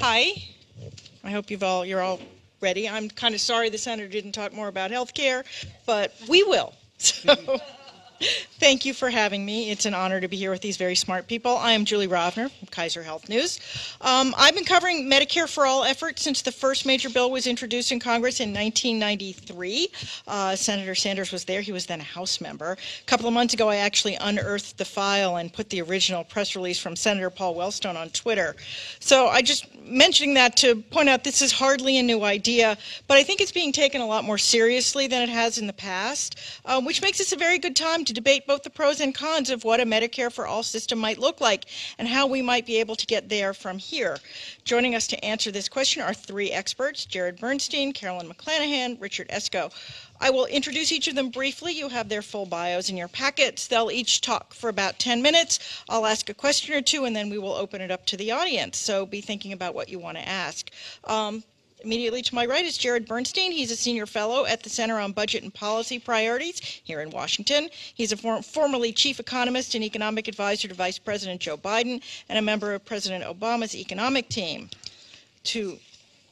Hi. I hope you're all ready. I'm kind of sorry the senator didn't talk more about health care, but we will. So thank you for having me. It's an honor to be here with these very smart people. I am Julie Rovner from Kaiser Health News. I've been covering Medicare for All efforts since the first major bill was introduced in Congress in 1993. Senator Sanders was there. He was then a House member. A couple of months ago, I actually unearthed the file and put the original press release from Senator Paul Wellstone on Twitter. So I just mentioning that to point out this is hardly a new idea, but I think it's being taken a lot more seriously than it has in the past, which makes this a very good time to debate both the pros and cons of what a Medicare for All system might look like and how we might be able to get there from here. Joining us to answer this question are three experts: Jared Bernstein, Carolyn McClanahan, Richard Esco. I will introduce each of them briefly. You have their full bios in your packets. They'll each talk for about 10 minutes. I'll ask a question or two, and then we will open it up to the audience. So be thinking about what you want to ask. Immediately to my right is Jared Bernstein. He's a senior fellow at the Center on Budget and Policy Priorities here in Washington. He's a formerly chief economist and economic advisor to Vice President Joe Biden and a member of President Obama's economic team.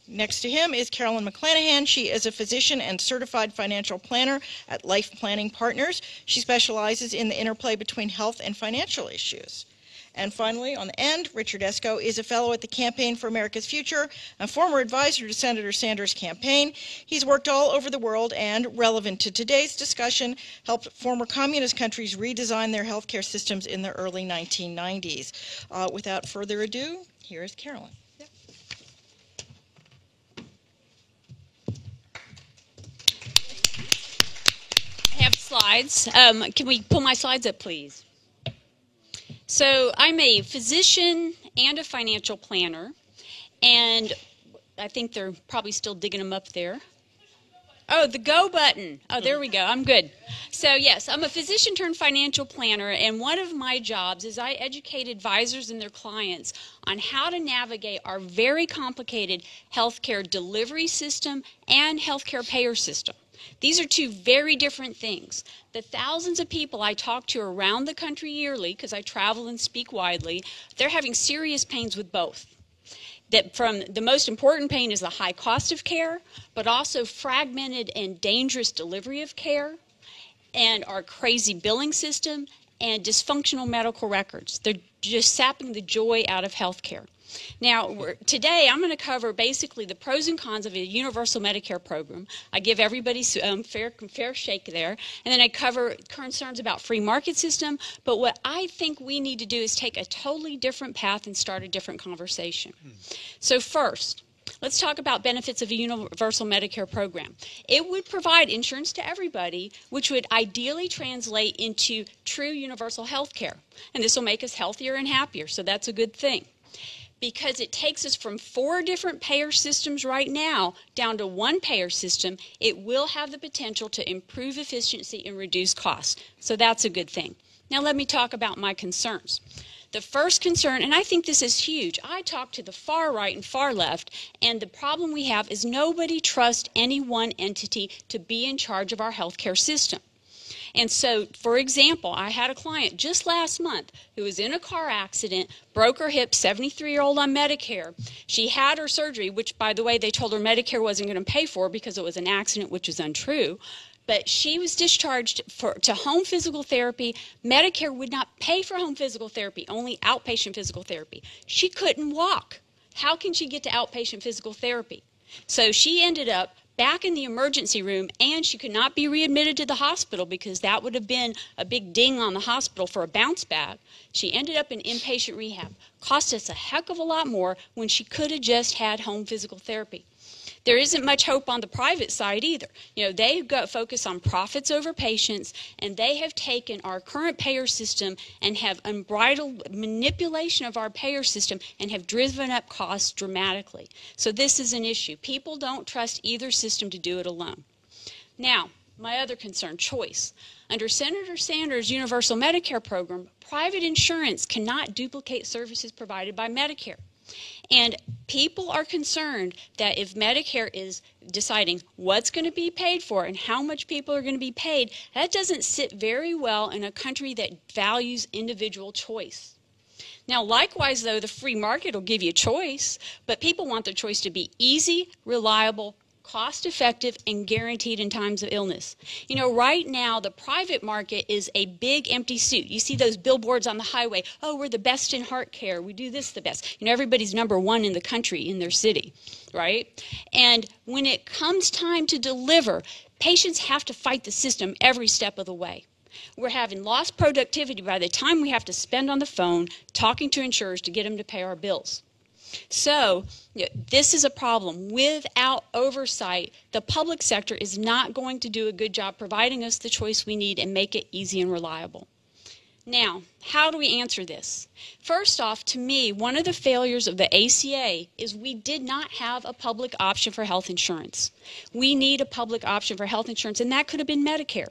Next to him is Carolyn McClanahan. She is a physician and certified financial planner at Life Planning Partners. She specializes in the interplay between health and financial issues. And finally, on the end, Richard Esco is a fellow at the Campaign for America's Future, a former advisor to Senator Sanders' campaign. He's worked all over the world and, relevant to today's discussion, helped former communist countries redesign their healthcare systems in the early 1990s. Without further ado, here is Carolyn. I have slides. Can we pull my slides up, please? So I'm a physician and a financial planner, and I think they're probably still digging them up there. Oh, the go button. Oh, there we go. I'm good. So yes, I'm a physician turned financial planner, and one of my jobs is I educate advisors and their clients on how to navigate our very complicated healthcare delivery system and healthcare payer system. These are two very different things. The thousands of people I talk to around the country yearly, because I travel and speak widely, they're having serious pains with both. That from the most important pain is the high cost of care, but also fragmented and dangerous delivery of care, and our crazy billing system, and dysfunctional medical records. They're just sapping the joy out of healthcare. Now, today I'm going to cover basically the pros and cons of a universal Medicare program. I give everybody fair shake there, and then I cover concerns about free market system. But what I think we need to do is take a totally different path and start a different conversation. So first, let's talk about benefits of a universal Medicare program. It would provide insurance to everybody, which would ideally translate into true universal health care. And this will make us healthier and happier, so that's a good thing. Because it takes us from 4 different payer systems right now down to one payer system, it will have the potential to improve efficiency and reduce costs. So that's a good thing. Now let me talk about my concerns. The first concern, and I think this is huge, I talk to the far right and far left, and the problem we have is nobody trusts any one entity to be in charge of our healthcare system. And so, for example, I had a client just last month who was in a car accident, broke her hip, 73-year-old on Medicare. She had her surgery, which, by the way, they told her Medicare wasn't going to pay for because it was an accident, which is untrue. But she was discharged to home physical therapy. Medicare would not pay for home physical therapy, only outpatient physical therapy. She couldn't walk. How can she get to outpatient physical therapy? So she ended up back in the emergency room, and she could not be readmitted to the hospital because that would have been a big ding on the hospital for a bounce back. She ended up in inpatient rehab. Cost us a heck of a lot more when she could have just had home physical therapy. There isn't much hope on the private side either. You know, they focus on profits over patients, and they have taken our current payer system and have unbridled manipulation of our payer system and have driven up costs dramatically. So this is an issue. People don't trust either system to do it alone. Now, my other concern, choice. Under Senator Sanders' universal Medicare program, private insurance cannot duplicate services provided by Medicare. And people are concerned that if Medicare is deciding what's going to be paid for and how much people are going to be paid, that doesn't sit very well in a country that values individual choice. Now, likewise, though, the free market will give you choice, but people want their choice to be easy, reliable, cost-effective, and guaranteed in times of illness. You know, right now, the private market is a big empty suit. You see those billboards on the highway, oh, we're the best in heart care, we do this the best. You know, everybody's #1 in the country, in their city, right? And when it comes time to deliver, patients have to fight the system every step of the way. We're having lost productivity by the time we have to spend on the phone talking to insurers to get them to pay our bills. So this is a problem. Without oversight, the public sector is not going to do a good job providing us the choice we need and make it easy and reliable. Now, how do we answer this? First off, to me, one of the failures of the ACA is we did not have a public option for health insurance. We need a public option for health insurance, and that could have been Medicare.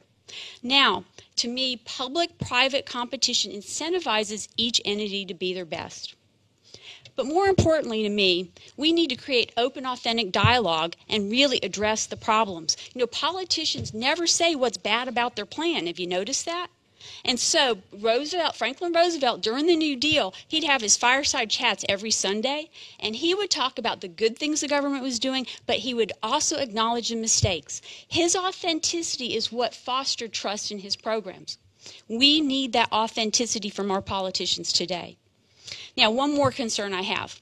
Now, to me, public-private competition incentivizes each entity to be their best. But more importantly to me, we need to create open, authentic dialogue and really address the problems. You know, politicians never say what's bad about their plan. Have you noticed that? And so Franklin Roosevelt, during the New Deal, he'd have his fireside chats every Sunday, and he would talk about the good things the government was doing, but he would also acknowledge the mistakes. His authenticity is what fostered trust in his programs. We need that authenticity from our politicians today. Now, one more concern I have.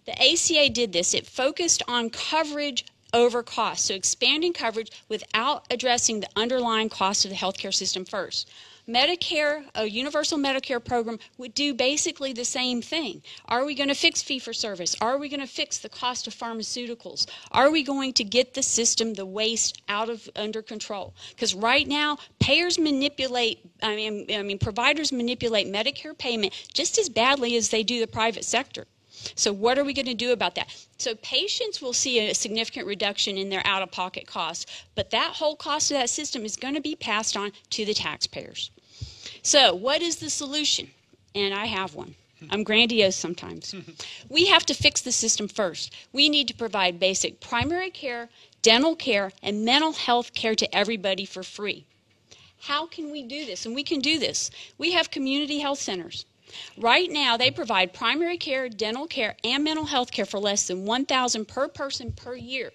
The ACA did this. It focused on coverage over cost, so expanding coverage without addressing the underlying cost of the healthcare system first. Medicare, a universal Medicare program, would do basically the same thing. Are we going to fix fee-for-service? Are we going to fix the cost of pharmaceuticals? Are we going to get the system, the waste, under control? Because right now, providers manipulate Medicare payment just as badly as they do the private sector. So what are we going to do about that? So patients will see a significant reduction in their out-of-pocket costs, but that whole cost of that system is going to be passed on to the taxpayers. So what is the solution? And I have one. I'm grandiose sometimes. We have to fix the system first. We need to provide basic primary care, dental care, and mental health care to everybody for free. How can we do this? And we can do this. We have community health centers. Right now, they provide primary care, dental care, and mental health care for less than $1,000 per person per year.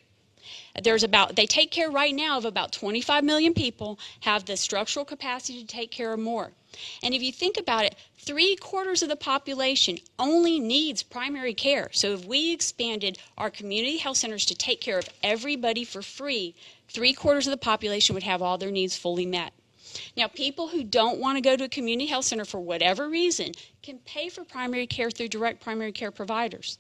They take care right now of about 25 million people, have the structural capacity to take care of more. And if you think about it, 3/4 of the population only needs primary care. So if we expanded our community health centers to take care of everybody for free, 3/4 of the population would have all their needs fully met. Now, people who don't want to go to a community health center for whatever reason can pay for primary care through direct primary care providers.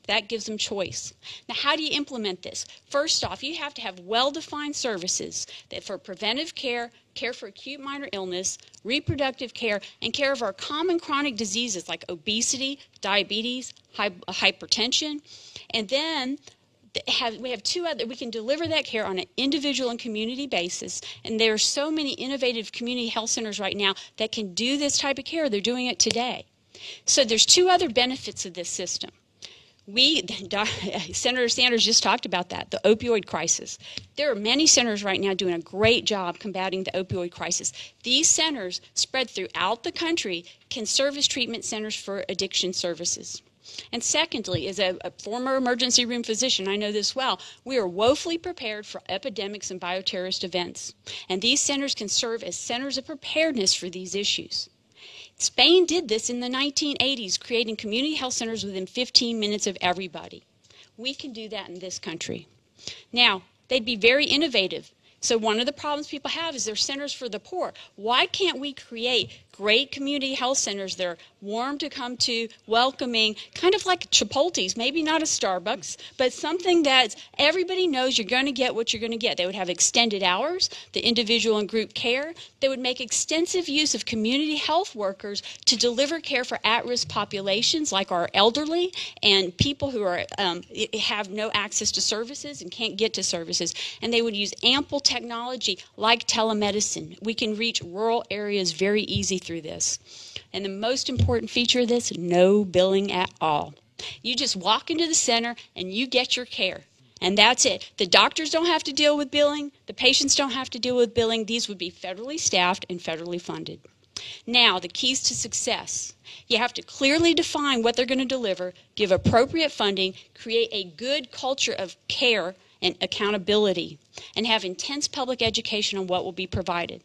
That gives them choice. Now, how do you implement this? First off, you have to have well-defined services that for preventive care, care for acute minor illness, reproductive care, and care of our common chronic diseases like obesity, diabetes, hypertension. And then we have two other, we can deliver that care on an individual and community basis, and there are so many innovative community health centers right now that can do this type of care. They're doing it today. So there's two other benefits of this system. Senator Sanders just talked about that, the opioid crisis. There are many centers right now doing a great job combating the opioid crisis. These centers, spread throughout the country, can serve as treatment centers for addiction services. And secondly, as a former emergency room physician, I know this well, we are woefully prepared for epidemics and bioterrorist events. And these centers can serve as centers of preparedness for these issues. Spain did this in the 1980s, creating community health centers within 15 minutes of everybody. We can do that in this country. Now, they'd be very innovative. So one of the problems people have is they're centers for the poor. Why can't we create great community health centers that are warm to come to, welcoming, kind of like Chipotle's, maybe not a Starbucks, but something that everybody knows you're going to get what you're going to get. They would have extended hours, the individual and group care. They would make extensive use of community health workers to deliver care for at-risk populations like our elderly and people who are have no access to services and can't get to services. And they would use ample technology like telemedicine. We can reach rural areas very easy through this. And the most important feature of this, no billing at all. You just walk into the center and you get your care. And that's it. The doctors don't have to deal with billing. The patients don't have to deal with billing. These would be federally staffed and federally funded. Now, the keys to success. You have to clearly define what they're going to deliver, give appropriate funding, create a good culture of care and accountability, and have intense public education on what will be provided.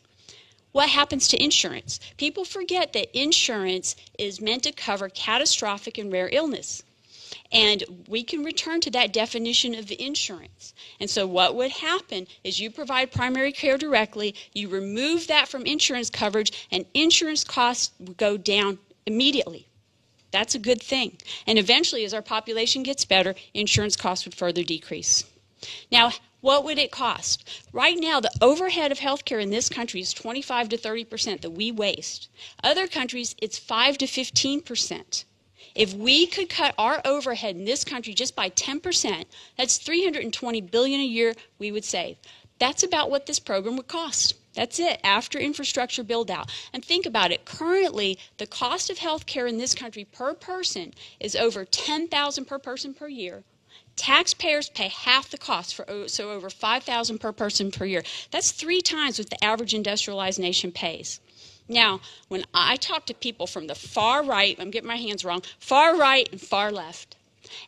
What happens to insurance? People forget that insurance is meant to cover catastrophic and rare illness. And we can return to that definition of insurance. And so what would happen is you provide primary care directly, you remove that from insurance coverage, and insurance costs would go down immediately. That's a good thing. And eventually, as our population gets better, insurance costs would further decrease. Now, what would it cost? Right now, the overhead of healthcare in this country is 25 to 30% that we waste. Other countries, it's 5 to 15%. If we could cut our overhead in this country just by 10%, that's $320 billion a year we would save. That's about what this program would cost. That's it, after infrastructure build out. And think about it. Currently, the cost of health care in this country per person is over $10,000 per person per year. Taxpayers pay half the cost, so over $5,000 per person per year. That's 3 times what the average industrialized nation pays. Now, when I talk to people from the far right, I'm getting my hands wrong, far right and far left,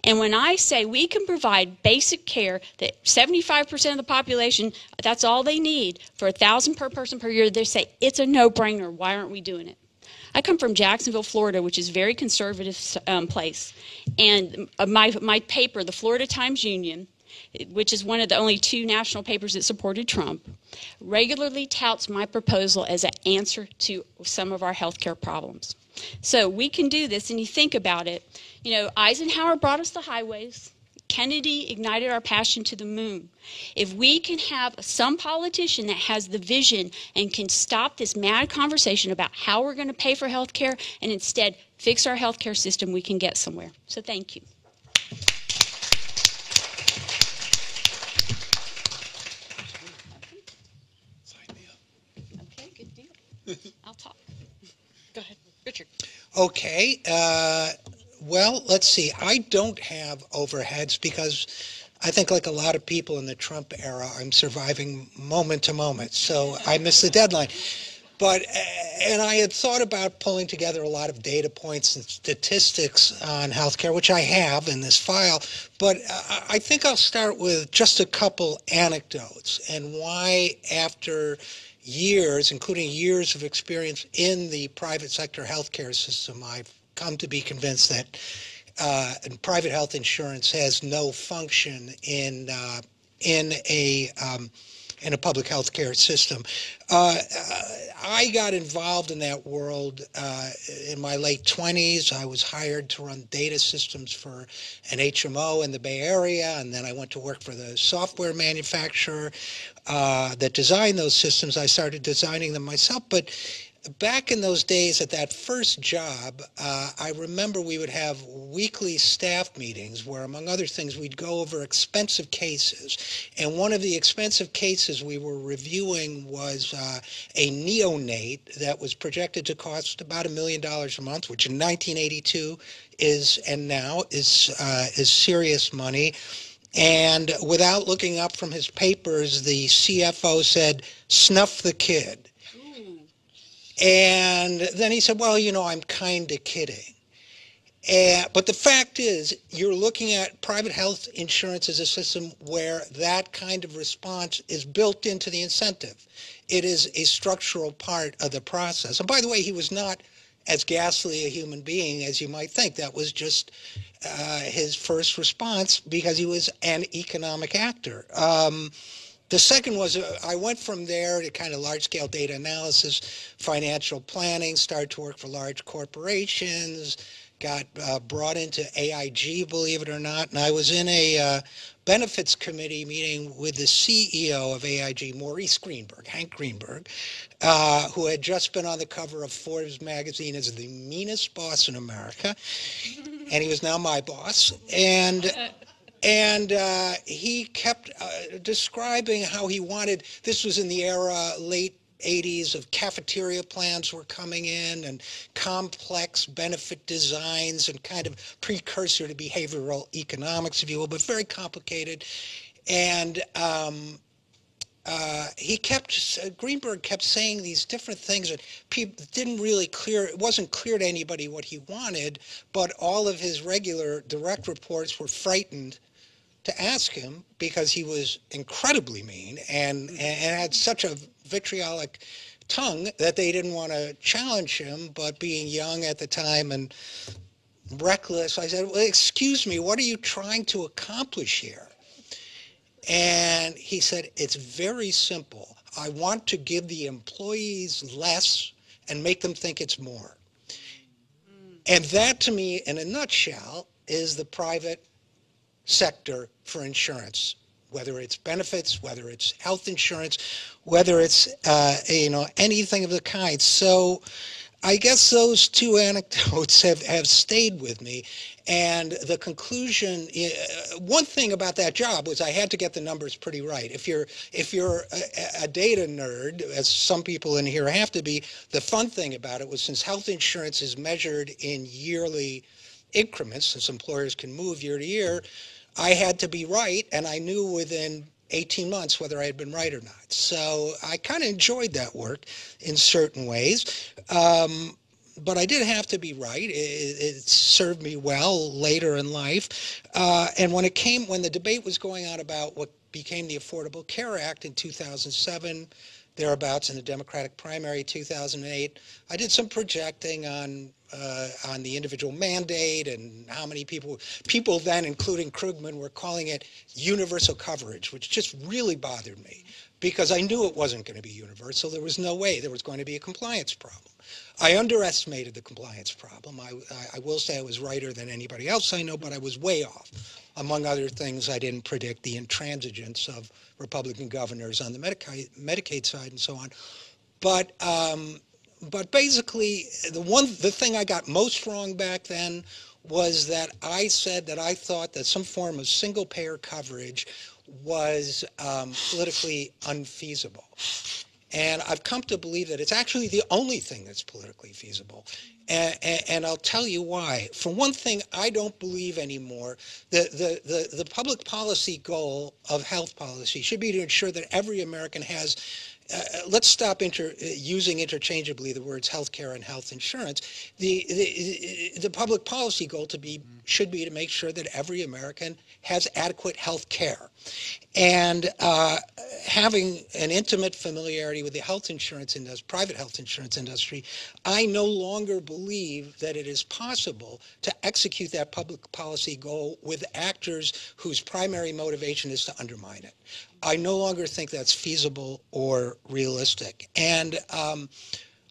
and when I say we can provide basic care that 75% of the population, that's all they need for $1,000 per person per year, they say it's a no-brainer. Why aren't we doing it? I come from Jacksonville, Florida, which is a very conservative place. And my paper, the Florida Times-Union, which is one of the only 2 national papers that supported Trump, regularly touts my proposal as an answer to some of our health care problems. So we can do this, and you think about it. You know, Eisenhower brought us the highways. Kennedy ignited our passion to the moon. If we can have some politician that has the vision and can stop this mad conversation about how we're going to pay for health care and instead fix our health care system, we can get somewhere. So thank you. Okay, good deal. I'll talk. Go ahead, Richard. Okay. Well, let's see. I don't have overheads because I think, like a lot of people in the Trump era, I'm surviving moment to moment. So I missed the deadline. And I had thought about pulling together a lot of data points and statistics on healthcare, which I have in this file. But I think I'll start with just a couple anecdotes and why, after years, including years of experience in the private sector healthcare system, I've come to be convinced that private health insurance has no function in a public health care system. I got involved in that world in my late 20s. I was hired to run data systems for an HMO in the Bay Area, and then I went to work for the software manufacturer that designed those systems. I started designing them myself, but back in those days at that first job, I remember we would have weekly staff meetings where, among other things, we'd go over expensive cases. And one of the expensive cases we were reviewing was a neonate that was projected to cost about $1 million a month, which in 1982 is, and now is serious money. And without looking up from his papers, the CFO said, "Snuff the kid." And then he said, "Well, you know, I'm kind of kidding." But the fact is, you're looking at private health insurance as a system where that kind of response is built into the incentive. It is a structural part of the process. And by the way, he was not as ghastly a human being as you might think. That was just his first response because he was an economic actor. The second was I went from there to kind of large-scale data analysis, financial planning, started to work for large corporations, got brought into AIG, believe it or not, and I was in a benefits committee meeting with the CEO of AIG, Maurice Greenberg, Hank Greenberg, who had just been on the cover of Forbes magazine as the meanest boss in America, and he was now my boss. And he kept describing how he wanted, this was in the era, late 80s, of cafeteria plans were coming in and complex benefit designs and kind of precursor to behavioral economics, if you will, but very complicated. And Greenberg kept saying these different things that people didn't really it wasn't clear to anybody what he wanted, but all of his regular direct reports were frightened to ask him because he was incredibly mean and had such a vitriolic tongue that they didn't want to challenge him, but being young at the time and reckless, I said, well, excuse me, what are you trying to accomplish here? And he said, it's very simple. I want to give the employees less and make them think it's more. And that, to me, in a nutshell, is the private sector for insurance, whether it's benefits, whether it's health insurance, whether it's, anything of the kind. So I guess those two anecdotes have stayed with me. And the conclusion, one thing about that job was I had to get the numbers pretty right. If you're a data nerd, as some people in here have to be, the fun thing about it was since health insurance is measured in yearly increments, since employers can move year to year, I had to be right, and I knew within 18 months whether I had been right or not. So I kind of enjoyed that work in certain ways. But I did have to be right. It served me well later in life. And when the debate was going on about what became the Affordable Care Act in 2007, thereabouts in the Democratic primary 2008, I did some projecting on the individual mandate and how many people then, including Krugman, were calling it universal coverage, which just really bothered me because I knew it wasn't going to be universal. There was no way there was going to be a compliance problem. I underestimated the compliance problem. I will say I was righter than anybody else I know, but I was way off. Among other things, I didn't predict the intransigence of Republican governors on the Medicaid side and so on. But basically, the thing I got most wrong back then was that I said that I thought that some form of single-payer coverage was politically unfeasible. And I've come to believe that it's actually the only thing that's politically feasible. And I'll tell you why. For one thing, I don't believe anymore that the public policy goal of health policy should be to ensure that every American has let's stop using interchangeably the words health care and health insurance. The public policy goal should be to make sure that every American has adequate health care. And having an intimate familiarity with the health insurance industry, private health insurance industry, I no longer believe that it is possible to execute that public policy goal with actors whose primary motivation is to undermine it. I no longer think that's feasible or realistic. And I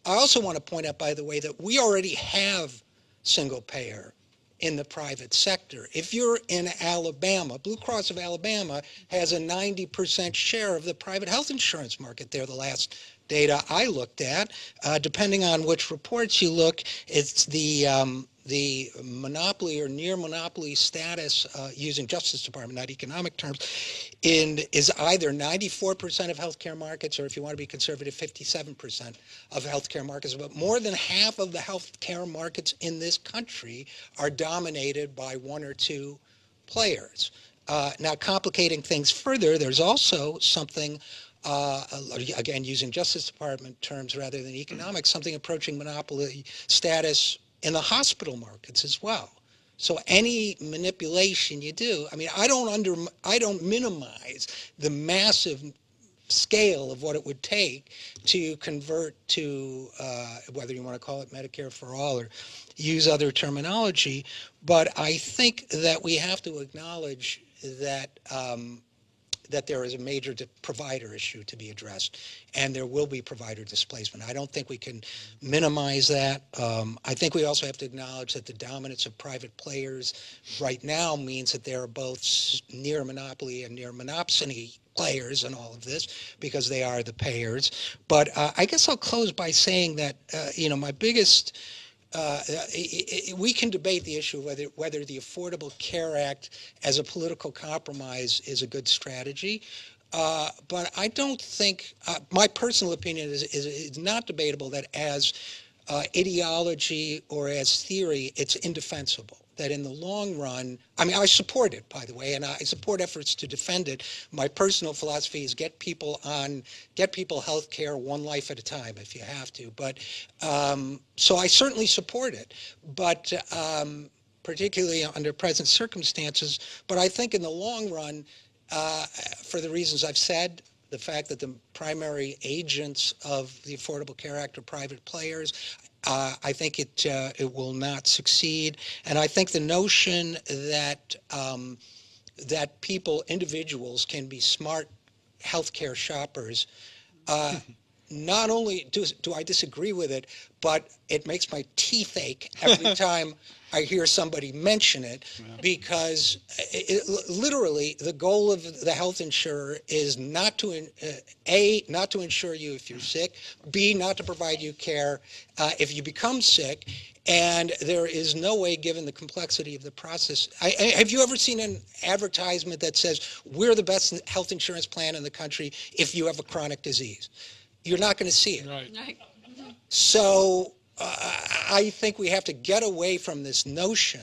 also want to point out, by the way, that we already have single payer in the private sector. If you're in Alabama, Blue Cross of Alabama has a 90% share of the private health insurance market there, the last data I looked at. Depending on which reports you look, it's the monopoly or near monopoly status using Justice Department, not economic terms, is either 94% of healthcare markets, or if you want to be conservative, 57% of healthcare markets. But more than half of the healthcare markets in this country are dominated by one or two players. Now, complicating things further, there's also something again, using Justice Department terms rather than economics, something approaching monopoly status in the hospital markets as well. So any manipulation you do, I mean, I don't minimize the massive scale of what it would take to convert to whether you want to call it Medicare for all or use other terminology, but I think that we have to acknowledge that that there is a major provider issue to be addressed, and there will be provider displacement. I don't think we can minimize that. I think we also have to acknowledge that the dominance of private players right now means that there are both near monopoly and near monopsony players in all of this because they are the payers. But I guess I'll close by saying that, my biggest we can debate the issue of whether the Affordable Care Act as a political compromise is a good strategy. But I don't think, my personal opinion is not debatable that as ideology or as theory, it's indefensible. that in the long run, I mean, I support it, by the way, and I support efforts to defend it. My personal philosophy is get people health care one life at a time if you have to. But so I certainly support it, but particularly under present circumstances. But I think in the long run, for the reasons I've said, the fact that the primary agents of the Affordable Care Act are private players, I think it will not succeed. And I think the notion that that individuals can be smart healthcare shoppers, not only do I disagree with it, but it makes my teeth ache every time I hear somebody mention it, because literally the goal of the health insurer is not to not to insure you if you're sick, B, not to provide you care if you become sick, and there is no way, given the complexity of the process. Have you ever seen an advertisement that says we're the best health insurance plan in the country if you have a chronic disease? You're not going to see it. Right. So I think we have to get away from this notion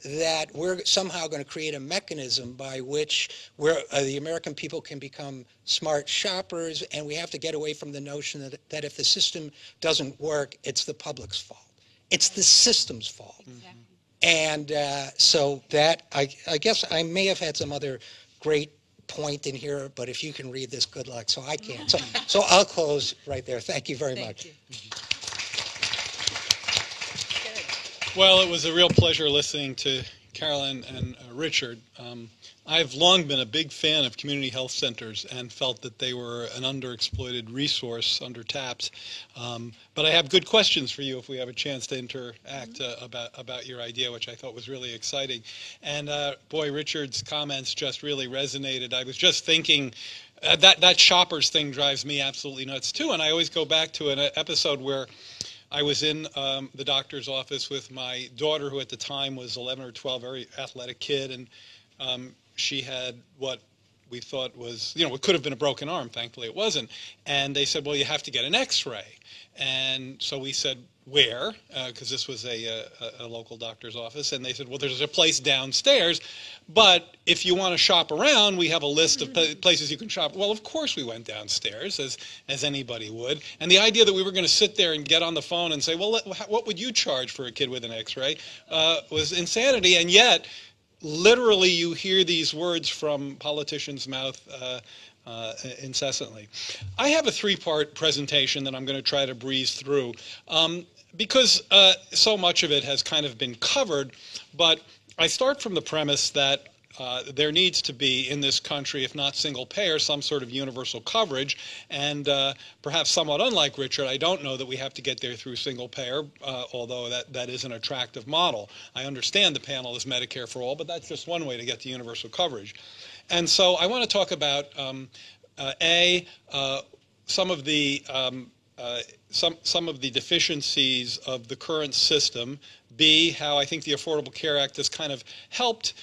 that we're somehow going to create a mechanism by which the American people can become smart shoppers, and we have to get away from the notion that if the system doesn't work, it's the public's fault. It's the system's fault. Exactly. And so that, I guess I may have had some other great point in here, but if you can read this, good luck. So I can't. So I'll close right there. Thank you very much. You. Well, it was a real pleasure listening to Carolyn and Richard. I've long been a big fan of community health centers and felt that they were an underexploited resource, undertapped. But I have good questions for you if we have a chance to interact about your idea, which I thought was really exciting. And boy, Richard's comments just really resonated. I was just thinking that shoppers thing drives me absolutely nuts too. And I always go back to an episode where I was in the doctor's office with my daughter, who at the time was 11 or 12, very athletic kid, and she had what we thought was, what could have been a broken arm. Thankfully, it wasn't. And they said, well, you have to get an X-ray. And so we said, where? Because this was a local doctor's office. And they said, well, there's a place downstairs, but if you want to shop around, we have a list of places you can shop. Well, of course we went downstairs, as anybody would. And the idea that we were going to sit there and get on the phone and say, well, what would you charge for a kid with an X-ray was insanity. And yet, literally, you hear these words from politicians' mouth incessantly. I have a three-part presentation that I'm going to try to breeze through because so much of it has kind of been covered, but I start from the premise that there needs to be in this country, if not single payer, some sort of universal coverage. And perhaps somewhat unlike Richard, I don't know that we have to get there through single payer, although that is an attractive model. I understand the panel is Medicare for all, but that's just one way to get to universal coverage. And so I want to talk about, some of the deficiencies of the current system, B, how I think the Affordable Care Act has kind of helped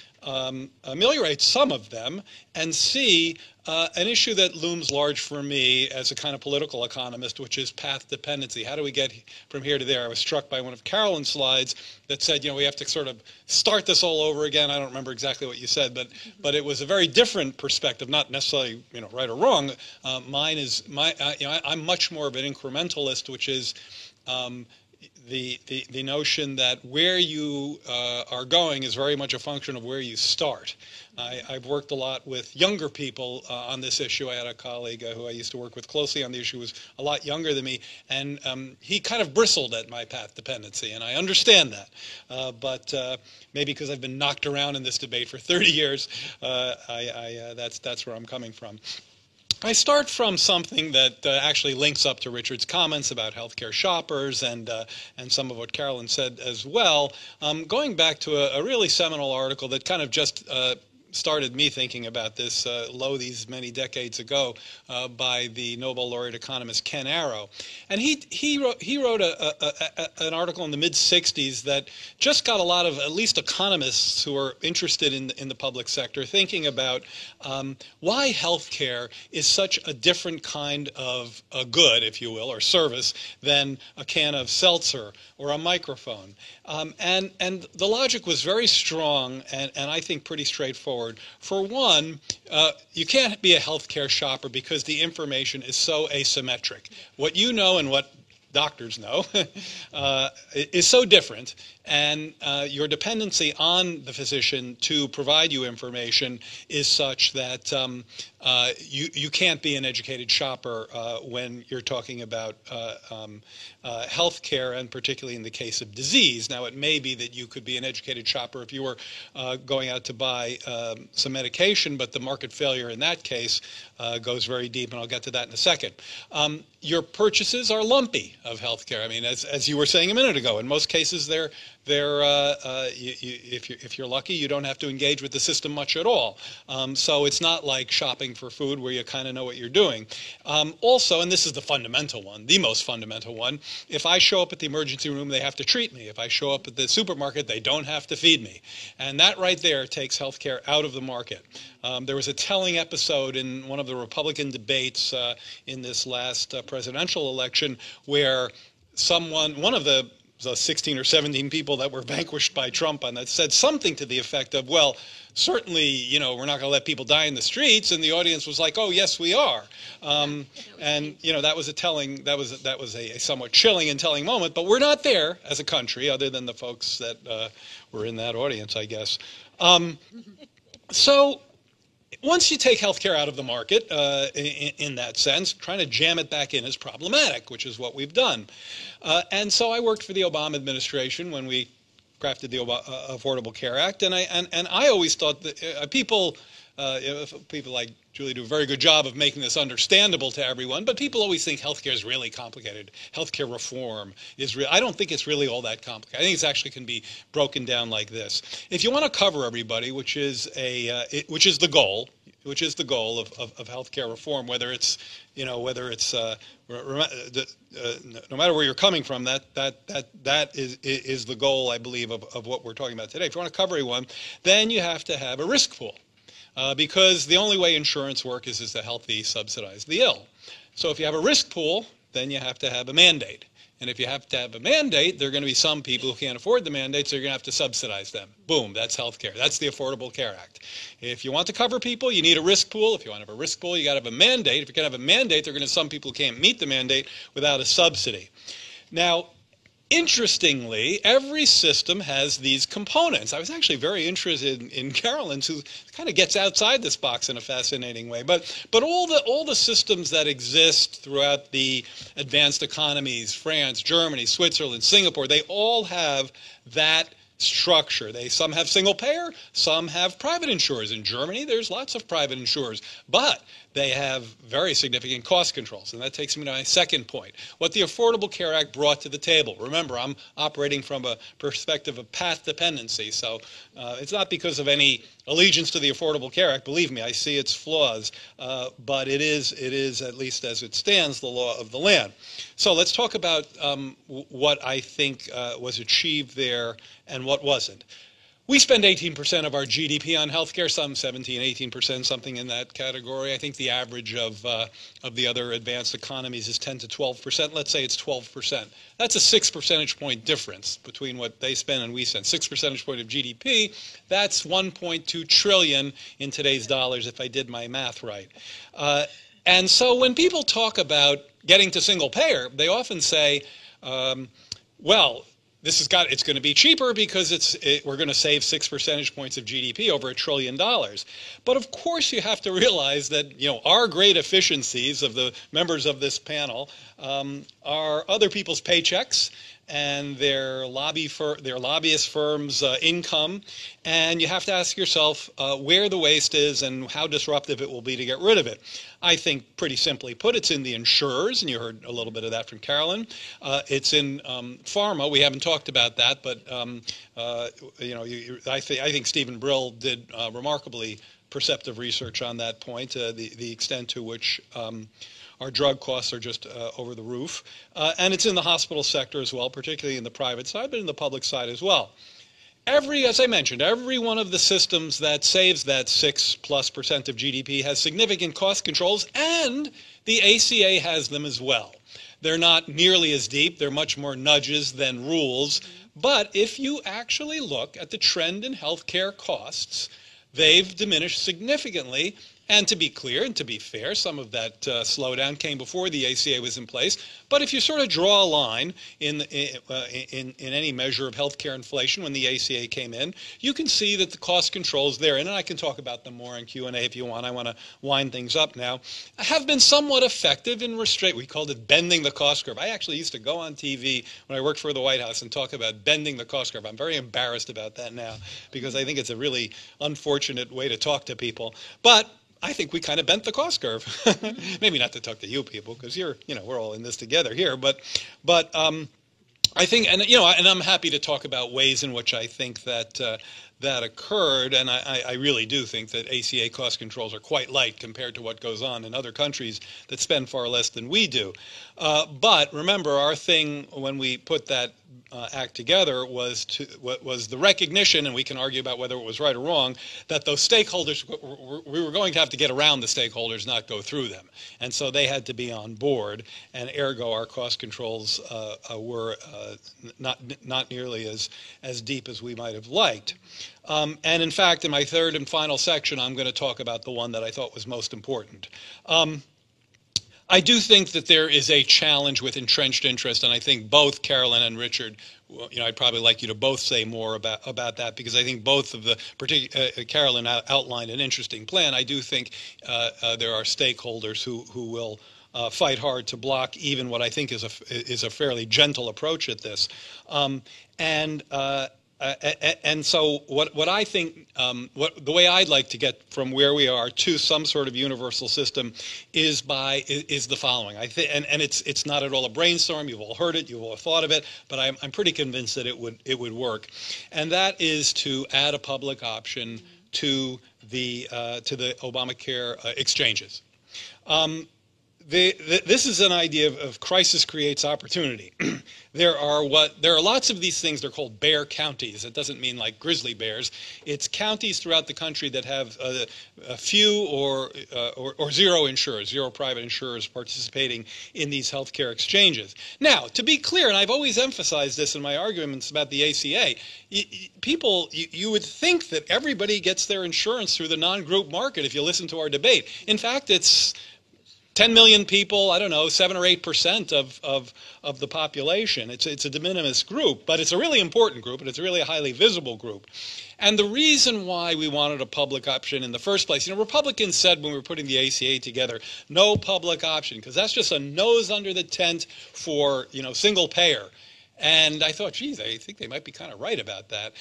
ameliorate some of them, and C, an issue that looms large for me as a kind of political economist, which is path dependency. How do we get from here to there? I was struck by one of Carolyn's slides that said, we have to sort of start this all over again. I don't remember exactly what you said, but it was a very different perspective, not necessarily right or wrong. Mine is I'm much more of an incrementalist, which is the notion that where you are going is very much a function of where you start. I've worked a lot with younger people on this issue. I had a colleague who I used to work with closely on the issue, who was a lot younger than me, and he kind of bristled at my path dependency, and I understand that. But maybe because I've been knocked around in this debate for 30 years, that's where I'm coming from. I start from something that actually links up to Richard's comments about healthcare shoppers and some of what Carolyn said as well, going back to a really seminal article that kind of just started me thinking about this, these many decades ago, by the Nobel laureate economist Ken Arrow, and he wrote an article in the mid '60s that just got a lot of at least economists who are interested in the public sector thinking about why healthcare is such a different kind of a good, if you will, or service than a can of seltzer or a microphone. And the logic was very strong and I think pretty straightforward. For one, you can't be a healthcare shopper because the information is so asymmetric. What you know and what doctors know is so different, and your dependency on the physician to provide you information is such that you can't be an educated shopper when you're talking about health care, and particularly in the case of disease. Now, it may be that you could be an educated shopper if you were going out to buy some medication, but the market failure in that case goes very deep, and I'll get to that in a second. Your purchases are lumpy of health care. I mean, as you were saying a minute ago, in most cases if you're lucky, you don't have to engage with the system much at all. So it's not like shopping for food where you kind of know what you're doing. Also, and this is the fundamental one, the most fundamental one, if I show up at the emergency room, they have to treat me. If I show up at the supermarket, they don't have to feed me. And that right there takes healthcare out of the market. There was a telling episode in one of the Republican debates in this last presidential election where one of the 16 or 17 people that were vanquished by Trump on that said something to the effect of, well, certainly, we're not going to let people die in the streets. And the audience was like, oh, yes, we are. And, that was a somewhat chilling and telling moment. But we're not there as a country, other than the folks that were in that audience, I guess. So once you take healthcare out of the market, in that sense, trying to jam it back in is problematic, which is what we've done. And so I worked for the Obama administration when we crafted the Affordable Care Act, and I always thought that people like Julie do a very good job of making this understandable to everyone, but people always think healthcare is really complicated. Healthcare reform is real. I don't think it's really all that complicated. I think it actually can be broken down like this. If you want to cover everybody, which is the goal of healthcare reform, whether it's no matter where you're coming from, that is the goal, I believe, of what we're talking about today. If you want to cover everyone, then you have to have a risk pool. Because the only way insurance works is the healthy subsidize the ill. So if you have a risk pool, then you have to have a mandate. And if you have to have a mandate, there are going to be some people who can't afford the mandate, so you're going to have to subsidize them. Boom, that's health care. That's the Affordable Care Act. If you want to cover people, you need a risk pool. If you want to have a risk pool, you got to have a mandate. If you're going to have a mandate, there are going to be some people who can't meet the mandate without a subsidy. Now, interestingly, every system has these components. I was actually very interested in Carolyn's, who kind of gets outside this box in a fascinating way. But all the systems that exist throughout the advanced economies, France, Germany, Switzerland, Singapore, they all have that structure. Some have single payer, some have private insurers. In Germany, there's lots of private insurers, but they have very significant cost controls. And that takes me to my second point. What the Affordable Care Act brought to the table. Remember, I'm operating from a perspective of path dependency, so it's not because of any allegiance to the Affordable Care Act. Believe me, I see its flaws, but it is, at least as it stands, the law of the land. So let's talk about what I think was achieved there and what wasn't. We spend 18% of our GDP on healthcare, some 17, 18%, something in that category. I think the average of the other advanced economies is 10 to 12%. Let's say it's 12%. That's a 6 percentage point difference between what they spend and we spend. 6 percentage point of GDP, that's 1.2 trillion in today's dollars, if I did my math right. And so when people talk about getting to single payer, they often say, well, it's going to be cheaper because we're going to save 6 percentage points of GDP, over $1 trillion. But of course, you have to realize that our great efficiencies of the members of this panel are other people's paychecks and their lobbyist firms' income, and you have to ask yourself where the waste is and how disruptive it will be to get rid of it. I think, pretty simply put, it's in the insurers, and you heard a little bit of that from Carolyn. It's in pharma. We haven't talked about that, but I think Stephen Brill did remarkably perceptive research on that point, the extent to which our drug costs are just over the roof. And it's in the hospital sector as well, particularly in the private side, but in the public side as well. As I mentioned, every one of the systems that saves that 6+% of GDP has significant cost controls, and the ACA has them as well. They're not nearly as deep. They're much more nudges than rules. But if you actually look at the trend in healthcare costs, they've diminished significantly. And to be clear and to be fair, some of that slowdown came before the ACA was in place. But if you sort of draw a line in any measure of healthcare inflation when the ACA came in, you can see that the cost controls there, and I can talk about them more in Q&A if you want. I want to wind things up now, have been somewhat effective in restraint. We called it bending the cost curve. I actually used to go on TV when I worked for the White House and talk about bending the cost curve. I'm very embarrassed about that now because I think it's a really unfortunate way to talk to people. But I think we kind of bent the cost curve. Maybe not to talk to you people, because we're all in this together here. But I think, and I'm happy to talk about ways in which I think that that occurred, and I really do think that ACA cost controls are quite light compared to what goes on in other countries that spend far less than we do. But remember, our thing when we put that act together was the recognition, and we can argue about whether it was right or wrong, that those stakeholders, we were going to have to get around the stakeholders, not go through them. And so they had to be on board, and ergo our cost controls were not nearly as deep as we might have liked. And in fact, in my third and final section, I'm going to talk about the one that I thought was most important. I do think that there is a challenge with entrenched interest, and I think both Carolyn and Richard, I'd probably like you to both say more about that, because I think both of Carolyn outlined an interesting plan. I do think there are stakeholders who will fight hard to block even what I think is a fairly gentle approach at this. And so what I think, the way I'd like to get from where we are to some sort of universal system is the following. I think, and it's not at all a brainstorm. You've all heard it. You've all thought of it. But I'm pretty convinced that it would work. And that is to add a public option to the Obamacare exchanges. This is an idea of crisis creates opportunity. There are lots of these things. They're called bear counties. It doesn't mean like grizzly bears. It's counties throughout the country that have a few or zero insurers, zero private insurers participating in these healthcare exchanges. Now, to be clear, and I've always emphasized this in my arguments about the ACA, you would think that everybody gets their insurance through the non-group market if you listen to our debate. In fact, it's 10 million people, I don't know, 7 or 8% of the population. It's a de minimis group, but it's a really important group, and it's a really highly visible group. And the reason why we wanted a public option in the first place, Republicans said when we were putting the ACA together, no public option, because that's just a nose under the tent for, single payer. And I thought, geez, I think they might be kind of right about that.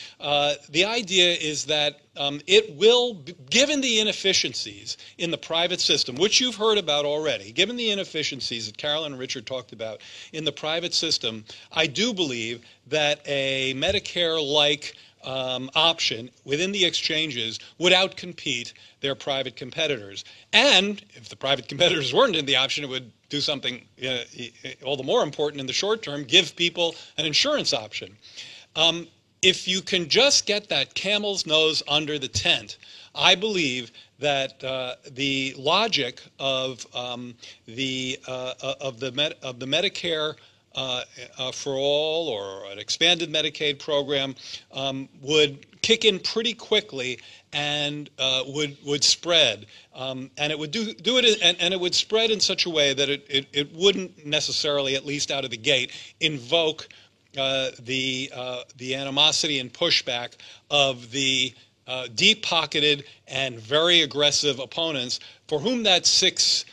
The idea is that it will, given the inefficiencies in the private system, which you've heard about already, given the inefficiencies that Carolyn and Richard talked about in the private system, I do believe that a Medicare-like option within the exchanges would outcompete their private competitors. And if the private competitors weren't in the option, it would do something all the more important in the short term, give people an insurance option. If you can just get that camel's nose under the tent, I believe that the logic of the Medicare for all or an expanded Medicaid program would kick in pretty quickly and would spread, and it would do it, and it would spread in such a way that it wouldn't necessarily, at least out of the gate, invoke the animosity and pushback of the deep-pocketed and very aggressive opponents for whom that 6%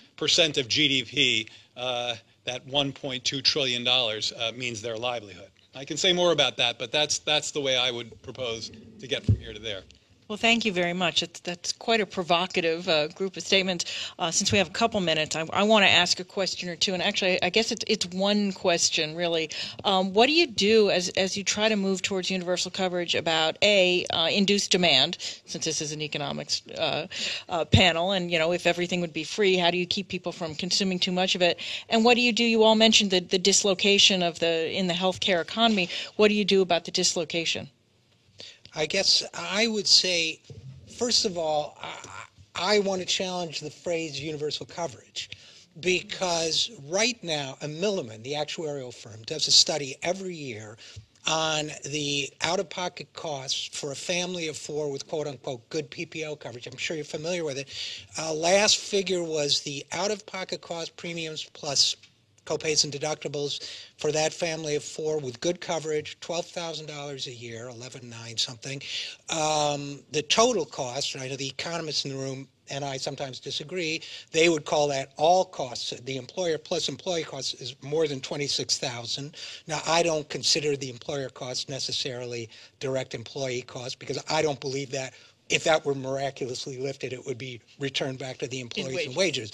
of GDP, that $1.2 trillion, means their livelihood. I can say more about that, but that's the way I would propose to get from here to there. Well, thank you very much. That's quite a provocative group of statements. Since we have a couple minutes, I want to ask a question or two. And actually, I guess it's one question, really. What do you do as you try to move towards universal coverage about, A, induced demand, since this is an economics panel, and, if everything would be free, how do you keep people from consuming too much of it? And what do you do? You all mentioned the dislocation in the healthcare economy. What do you do about the dislocation? I guess I would say, first of all, I want to challenge the phrase universal coverage, because right now, Milliman, the actuarial firm, does a study every year on the out-of-pocket costs for a family of four with quote-unquote good PPO coverage. I'm sure you're familiar with it. Last figure was the out-of-pocket cost premiums plus copays and deductibles for that family of four with good coverage, $12,000 a year, 11.9 something. The total cost, and I know the economists in the room and I sometimes disagree, they would call that all costs. The employer plus employee costs is more than $26,000. Now, I don't consider the employer costs necessarily direct employee costs, because I don't believe that if that were miraculously lifted, it would be returned back to the employees and wages.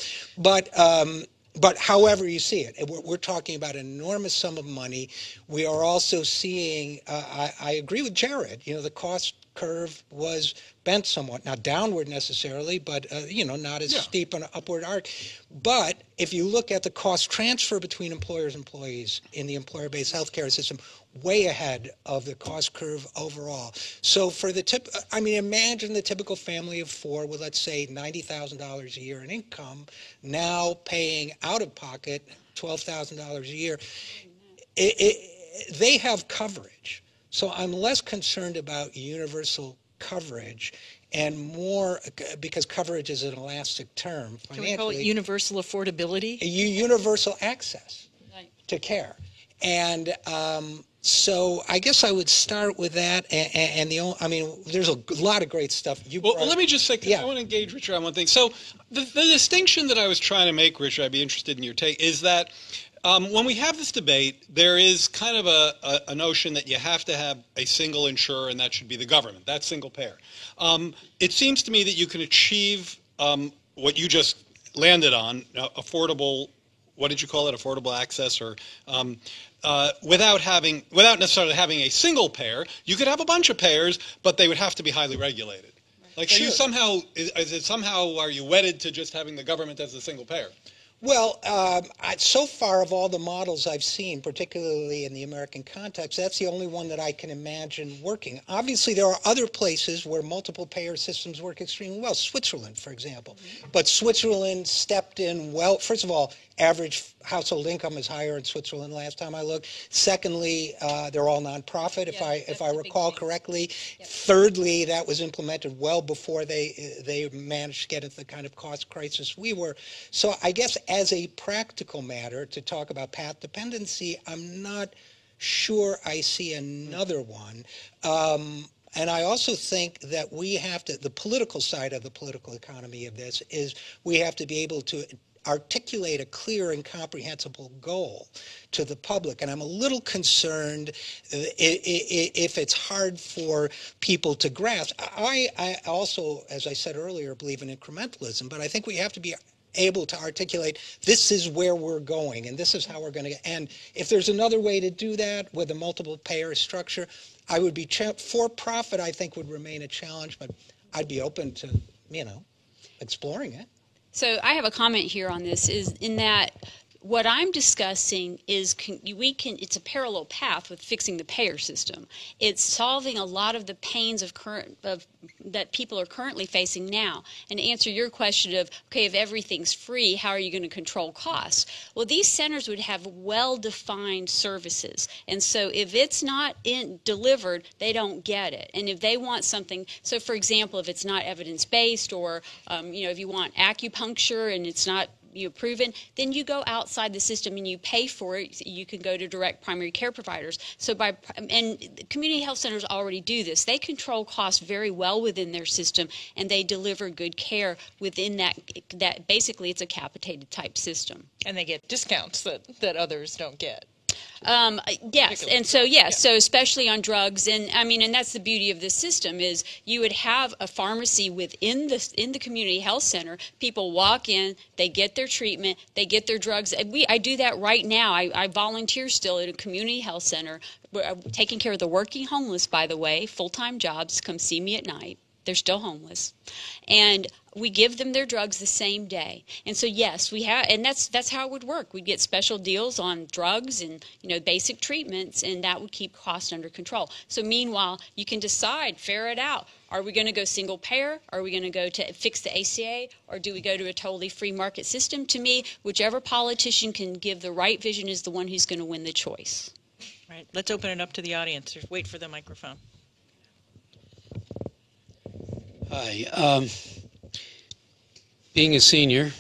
But however you see it, we're talking about an enormous sum of money. We are also seeing, I agree with Jared, the cost curve was bent somewhat, not downward necessarily, but, not as steep an upward arc. But if you look at the cost transfer between employers and employees in the employer-based healthcare system, way ahead of the cost curve overall. So for imagine the typical family of four with, let's say, $90,000 a year in income, now paying out of pocket $12,000 a year. They have coverage. So I'm less concerned about universal coverage and more because coverage is an elastic term financially. Can we call it universal affordability? Universal access to care. And so I guess I would start with that. And there's a lot of great stuff. Let me just say, because I want to engage Richard on one thing. So the distinction that I was trying to make, Richard, I'd be interested in your take, is that when we have this debate, there is kind of a notion that you have to have a single insurer, and that should be the government. That's single payer. It seems to me that you can achieve what you just landed on, affordable. What did you call it? Affordable access, or without necessarily having a single payer. You could have a bunch of payers, but they would have to be highly regulated. Like, are you are you wedded to just having the government as a single payer? Well, so far of all the models I've seen, particularly in the American context, that's the only one that I can imagine working. Obviously, there are other places where multiple payer systems work extremely well. Switzerland, for example. But Switzerland stepped in well. First of all, average household income is higher in Switzerland last time I looked. Secondly, they're all nonprofit, if I recall correctly. Thirdly, that was implemented well before they managed to get into the kind of cost crisis we were. So I guess as a practical matter, to talk about path dependency, I'm not sure I see another one. And I also think that we have to, the political side of the political economy of this is we have to be able to articulate a clear and comprehensible goal to the public. And I'm a little concerned if it's hard for people to grasp. I also, as I said earlier, believe in incrementalism, but I think we have to be able to articulate this is where we're going and this is how we're going to. And if there's another way to do that with a multiple payer structure, I would be for profit. I think would remain a challenge, but I'd be open to exploring it. So I have a comment here on this, is in that what I'm discussing is it's a parallel path with fixing the payer system. It's solving a lot of the pains that people are currently facing now. And to answer your question of, okay, if everything's free, how are you going to control costs? Well, these centers would have well-defined services. And so if it's not delivered, they don't get it. And if they want something, so for example, if it's not evidence-based, or if you want acupuncture and it's not proven, then you go outside the system and you pay for it. You can go to direct primary care providers. And community health centers already do this. They control costs very well within their system, and they deliver good care within that basically it's a capitated type system. And they get discounts that others don't get. Yes, and so so especially on drugs, and I mean, and that's the beauty of this system is you would have a pharmacy within the community health center. People walk in, they get their treatment, they get their drugs. I do that right now. I volunteer still at a community health center, taking care of the working homeless. By the way, full-time jobs come see me at night. They're still homeless, and we give them their drugs the same day. And so yes, we have, and that's how it would work. We'd get special deals on drugs and basic treatments, and that would keep costs under control. So meanwhile, you can decide, ferret out. Are we going to go single payer? Are we going to go to fix the ACA? Or do we go to a totally free market system? To me, whichever politician can give the right vision is the one who's going to win the choice. Right. Let's open it up to the audience. Wait for the microphone. Hi. Being a senior,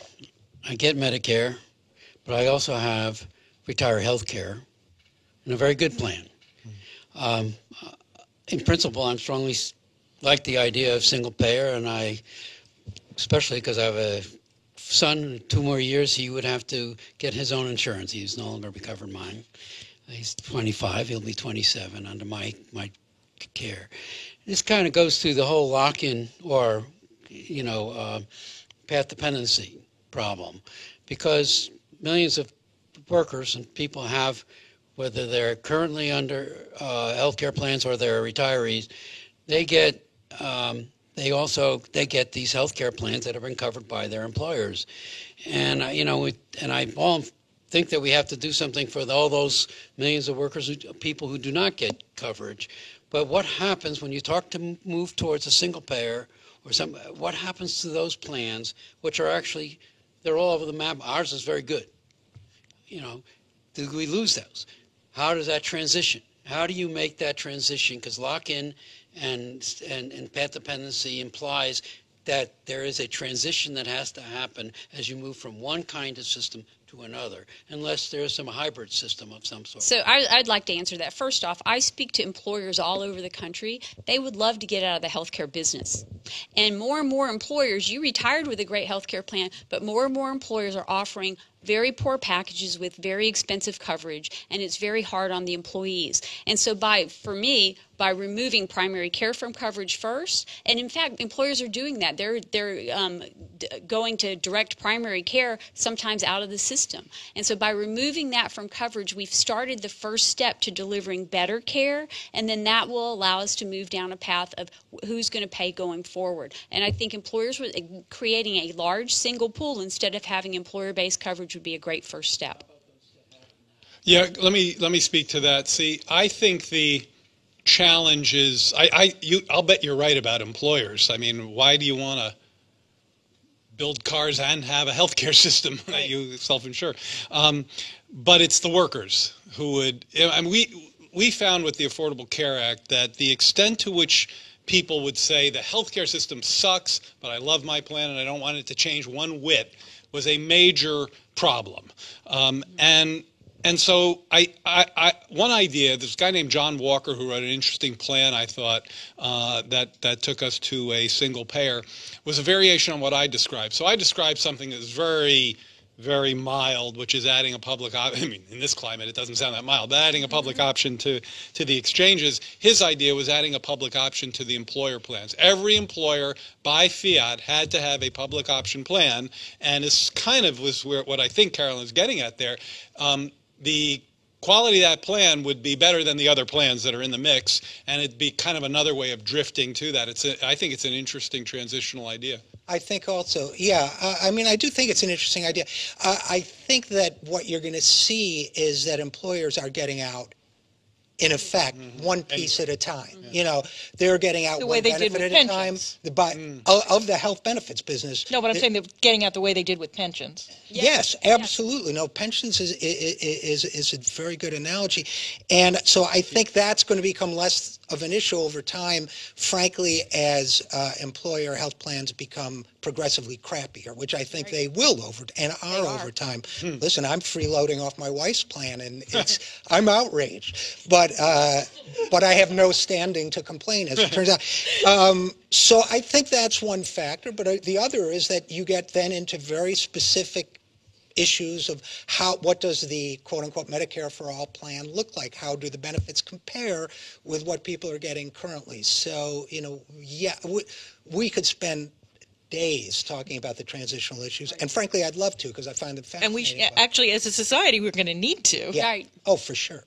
I get Medicare, but I also have retire health care and a very good plan. In principle, I'm strongly like the idea of single payer, and especially because I have a son, in 2 more years, he would have to get his own insurance. He's no longer covered mine. He's 25, he'll be 27 under my care. This kind of goes through the whole lock-in or, path dependency problem, because millions of workers and people have, whether they're currently under health care plans or they're retirees, they get these health care plans that have been covered by their employers. And, I all think that we have to do something for all those millions of workers, people who do not get coverage. But what happens when you talk to move towards a single payer or what happens to those plans, which are actually, they're all over the map. Ours is very good. Do we lose those? How does that transition? How do you make that transition? Because lock-in and path dependency implies that there is a transition that has to happen as you move from one kind of system to another, unless there's some hybrid system of some sort. So I'd like to answer that. First off, I speak to employers all over the country. They would love to get out of the healthcare business. And more employers, you retired with a great healthcare plan, but more and more employers are offering very poor packages with very expensive coverage, and it's very hard on the employees. And so for me, by removing primary care from coverage first, and in fact, employers are doing that. They're going to direct primary care sometimes out of the system. And so by removing that from coverage, we've started the first step to delivering better care, and then that will allow us to move down a path of who's going to pay going forward. And I think employers creating a large single pool instead of having employer-based coverage would be a great first step. Yeah, let me speak to that. See, I think the challenge is, I'll bet you're right about employers. I mean, why do you want to build cars and have a healthcare system that you self-insure? But it's the workers who would. I mean, we found with the Affordable Care Act that the extent to which people would say the healthcare system sucks, but I love my plan and I don't want it to change one whit, was a major problem. And so one idea, there's a guy named John Walker who wrote an interesting plan, I thought, that took us to a single payer, was a variation on what I described. So I described something that's very, very mild, which is adding a public option. I mean, in this climate, it doesn't sound that mild, but adding a public option to the exchanges. His idea was adding a public option to the employer plans. Every employer, by fiat, had to have a public option plan, and this kind of was what I think Carolyn's getting at there. The quality of that plan would be better than the other plans that are in the mix, and it'd be kind of another way of drifting to that. I think it's an interesting transitional idea. I think also, yeah, I do think it's an interesting idea. I think that what you're going to see is that employers are getting out, in effect, one piece at a time. They're getting out The way one they did benefit with at a time pensions. Of the health benefits business. No, but I'm saying they're getting out the way they did with pensions. Yes, absolutely. No, pensions is a very good analogy. And so I think that's going to become less of an issue over time, frankly, as employer health plans become progressively crappier, which I think they will over time. Listen, I'm freeloading off my wife's plan, and I'm outraged, but I have no standing to complain, as it turns out. So I think that's one factor, but the other is that you get then into very specific issues of what does the quote-unquote Medicare for All plan look like? How do the benefits compare with what people are getting currently? So, yeah, we could spend days talking about the transitional issues, and frankly, I'd love to because I find them And fascinating. actually, as a society, we're going to need to. Yeah. Right. Oh, for sure.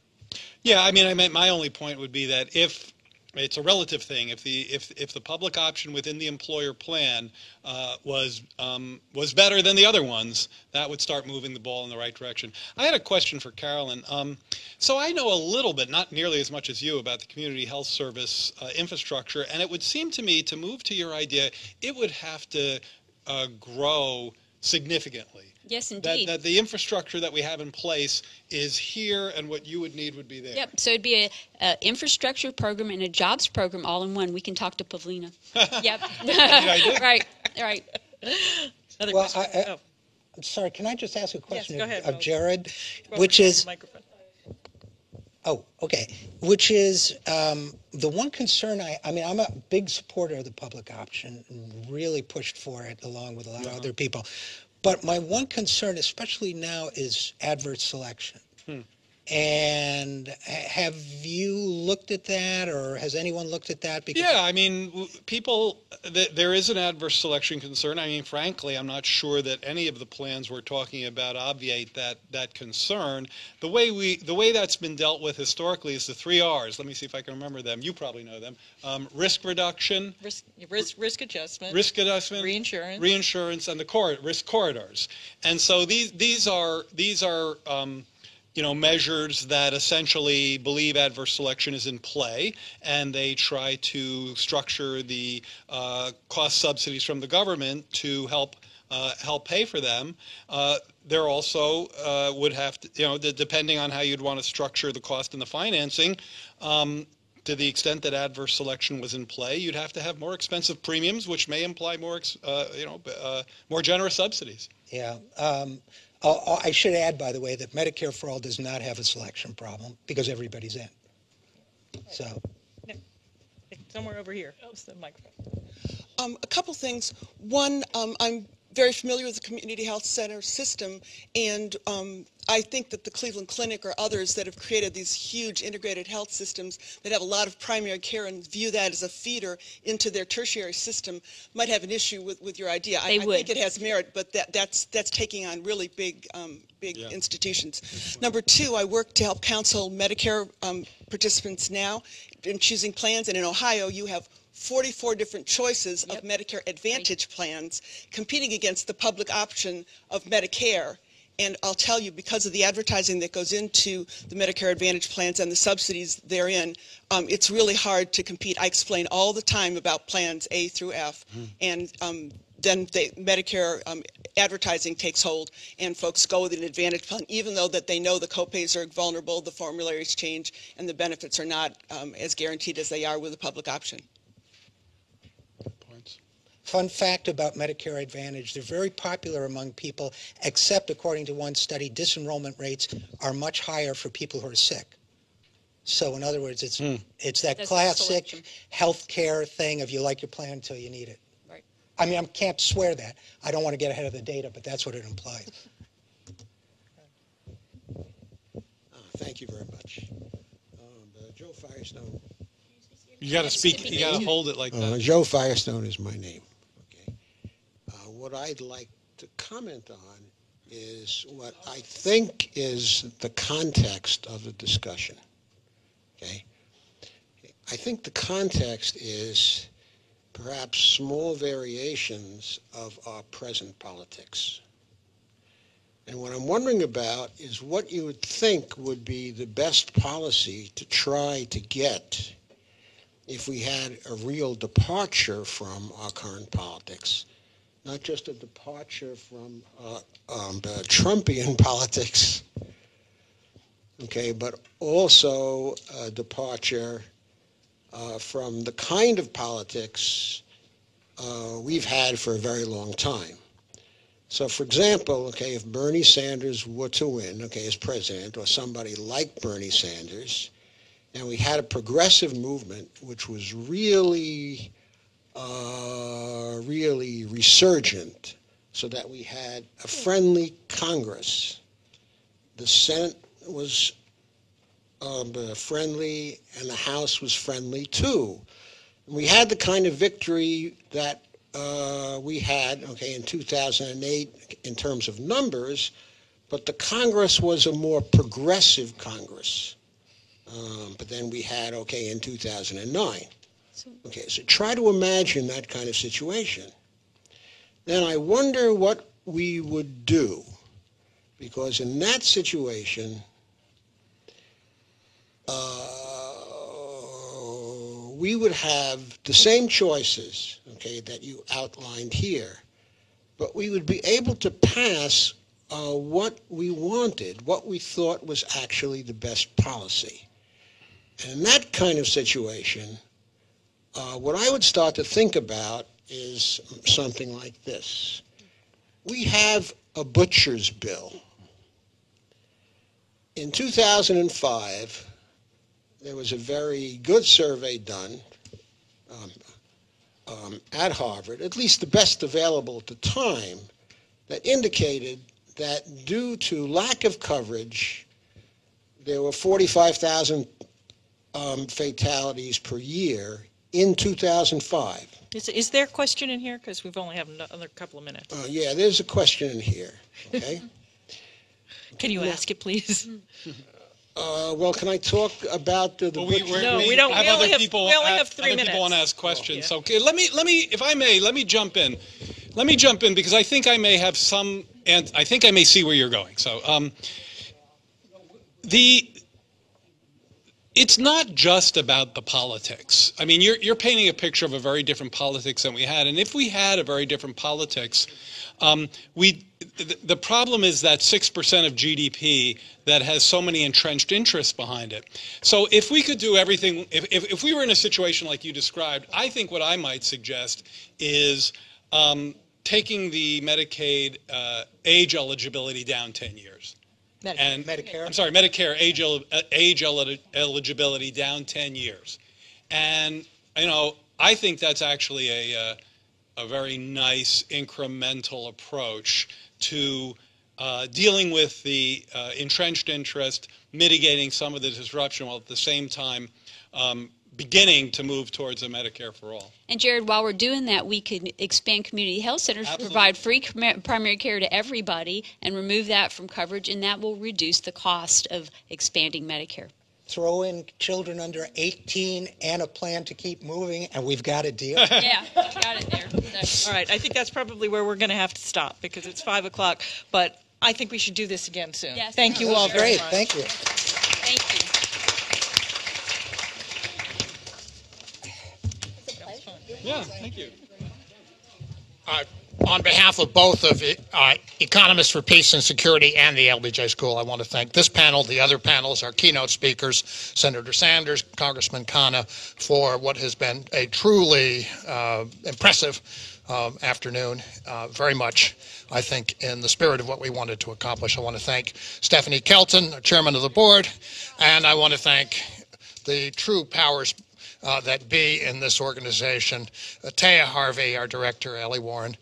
Yeah, I meant my only point would be that if it's a relative thing, if the public option within the employer plan was better than the other ones, that would start moving the ball in the right direction. I had a question for Carolyn. So I know a little bit, not nearly as much as you, about the community health service infrastructure, and it would seem to me, to move to your idea, it would have to grow significantly. Yes, indeed. That the infrastructure that we have in place is here, and what you would need would be there. Yep. So it'd be a infrastructure program and a jobs program all in one. We can talk to Pavlina. Yep. idea. Right. Right. Another Well, question. I'm sorry, can I just ask a question go ahead. of Jared, Go which over to is, the microphone. oh, okay, which is the one concern I'm a big supporter of the public option and really pushed for it along with a lot of other people. But my one concern, especially now, is adverse selection. And have you looked at that, or has anyone looked at that? Because Yeah, I mean, there is an adverse selection concern. I mean, frankly, I'm not sure that any of the plans we're talking about obviate that concern. The way that's been dealt with historically is the 3 R's. Let me see if I can remember them. You probably know them. Risk reduction, Risk adjustment, reinsurance, and the risk corridors. And so these are measures that essentially believe adverse selection is in play, and they try to structure the cost subsidies from the government to help pay for them. There also would have to, depending on how you'd want to structure the cost and the financing, to the extent that adverse selection was in play, you'd have to have more expensive premiums, which may imply more generous subsidies. Yeah. I should add, by the way, that Medicare for All does not have a selection problem because everybody's in. So, somewhere over here. What's the microphone? A couple things. One, I'm very familiar with the community health center system, and I think that the Cleveland Clinic or others that have created these huge integrated health systems that have a lot of primary care and view that as a feeder into their tertiary system might have an issue with your idea. I think it has merit, but that's taking on really big institutions. Number two, I work to help counsel Medicare participants now in choosing plans, and in Ohio you have 44 different choices of Medicare Advantage plans competing against the public option of Medicare. And I'll tell you, because of the advertising that goes into the Medicare Advantage plans and the subsidies therein, it's really hard to compete. I explain all the time about plans A through F, and then Medicare advertising takes hold, and folks go with an Advantage plan, even though that they know the copays are vulnerable, the formularies change, and the benefits are not as guaranteed as they are with a public option. fun fact about Medicare Advantage, they're very popular among people, except according to one study, disenrollment rates are much higher for people who are sick. So in other words, it's that That's classic health care thing of you like your plan until you need it. Right. I mean, I can't swear that. I don't want to get ahead of the data, but that's what it implies. Thank you very much. Joe Firestone. You got to speak. You got to hold it like that. Joe Firestone is my name. Okay. What I'd like to comment on is what I think is the context of the discussion. Okay. I think the context is perhaps small variations of our present politics. And what I'm wondering about is what you would think would be the best policy to try to get if we had a real departure from our current politics, not just a departure from Trumpian politics, okay, but also a departure from the kind of politics we've had for a very long time. So, for example, okay, if Bernie Sanders were to win, okay, as president, or somebody like Bernie Sanders, and we had a progressive movement which was really resurgent so that we had a friendly Congress. The Senate was friendly, and the House was friendly too. And we had the kind of victory that we had, in 2008 in terms of numbers, but the Congress was a more progressive Congress. But then we had, in 2009. Okay, so try to imagine that kind of situation. Then I wonder what we would do, because in that situation, we would have the same choices, that you outlined here, but we would be able to pass what we wanted, what we thought was actually the best policy. And in that kind of situation, what I would start to think about is something like this. We have a butcher's bill. In 2005, there was a very good survey done at Harvard, at least the best available at the time, that indicated that due to lack of coverage, there were 45,000 fatalities per year in 2005. Is there a question in here? Because we've only have another couple of minutes. Yeah, there's a question in here, okay? Can you ask it, please? Well, can I talk about the No, we don't. Have We only other have- people. we only have 3 other minutes. people want to ask questions. So okay, let me, if I may, let me jump in. Let me jump in because I think I may have some, and I think I may see where you're going. So, it's not just about the politics. I mean, you're painting a picture of a very different politics than we had, and if we had a very different politics, the problem is that 6% of GDP that has so many entrenched interests behind it. So if we could do everything, if we were in a situation like you described, I think what I might suggest is taking the Medicaid age eligibility down 10 years. And Medicare? I'm sorry, Medicare age eligibility down 10 years. And, I think that's actually a very nice incremental approach to dealing with the entrenched interest, mitigating some of the disruption, while at the same time beginning to move towards a Medicare for all. And Jared, while we're doing that, we could expand community health centers to provide free primary care to everybody and remove that from coverage, and that will reduce the cost of expanding Medicare. Throw in children under 18 and a plan to keep moving, and we've got a deal. Yeah, got it there. All right, I think that's probably where we're going to have to stop because it's 5 o'clock, but I think we should do this again soon. Yes. Thank you all very Great, much. thank you. Thank you. Yeah, thank you. On behalf of both of Economists for Peace and Security and the LBJ School, I want to thank this panel, the other panels, our keynote speakers, Senator Sanders, Congressman Khanna, for what has been a truly impressive afternoon, very much, I think, in the spirit of what we wanted to accomplish. I want to thank Stephanie Kelton, chairman of the board, and I want to thank the true powers that be in this organization, Taya Harvey, our director, Ellie Warren,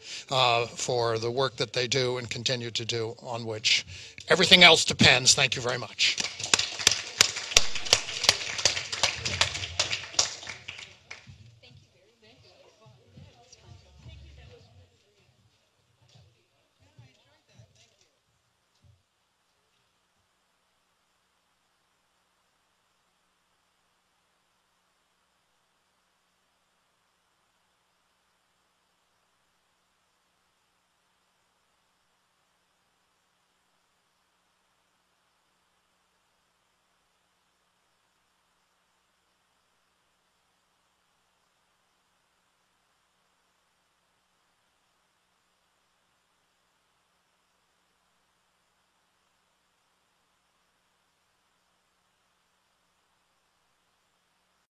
for the work that they do and continue to do, on which everything else depends. Thank you very much.